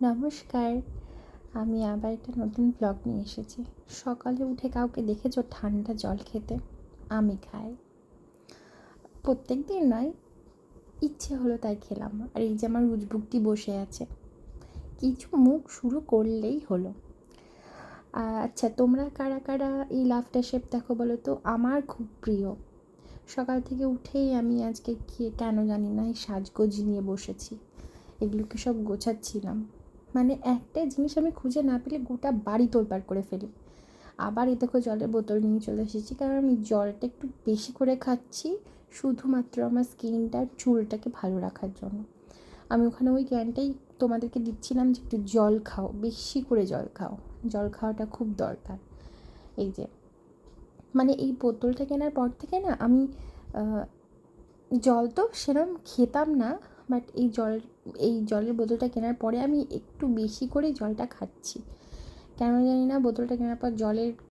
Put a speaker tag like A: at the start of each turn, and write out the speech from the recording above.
A: নমস্কার, আমি আবার একটা নতুন ব্লগ নিয়ে এসেছি। সকালে উঠে কাউকে দেখেছো ঠান্ডা জল খেতে? আমি খাই। প্রত্যেকদিন নয়, ইচ্ছে হলো তাই খেলাম। আর এই যে আমার উজবুকটি বসে আছে, কিছু মুখ শুরু করলেই হলো। আচ্ছা, তোমরা কারা কারা এই লাফটার শেপ দেখো বলো তো? আমার খুব প্রিয়। সকাল থেকে উঠেই আমি আজকে কেন জানি না এই সাজগোজ নিয়ে বসেছি, এগুলোকে সব গোছাচ্ছিলাম। মানে একটা জিনিস আমি খুঁজে না পেলে গোটা বাড়ি তোলপাড় করে ফেলি। আবার এই দেখো জলের বোতল নিয়ে চলে এসেছি, কারণ আমি জলটা একটু বেশি করে খাচ্ছি, শুধুমাত্র আমার স্কিনটা আর চুলটাকে ভালো রাখার জন্য। আমি ওখানে ওই জ্ঞানটাই তোমাদেরকে দিচ্ছিলাম যে একটু জল খাও, বেশি করে জল খাও, জল খাওয়াটা খুব দরকার। এই যে মানে এই বোতলটা কেনার পর থেকে না আমি জল তো সেরকম খেতাম না, বাট এই জলের বোতলটা কেনার পরে আমি একটু বেশি করে জলটা খাচ্ছি। কেন জানি না বোতলটা কেনার পর জলের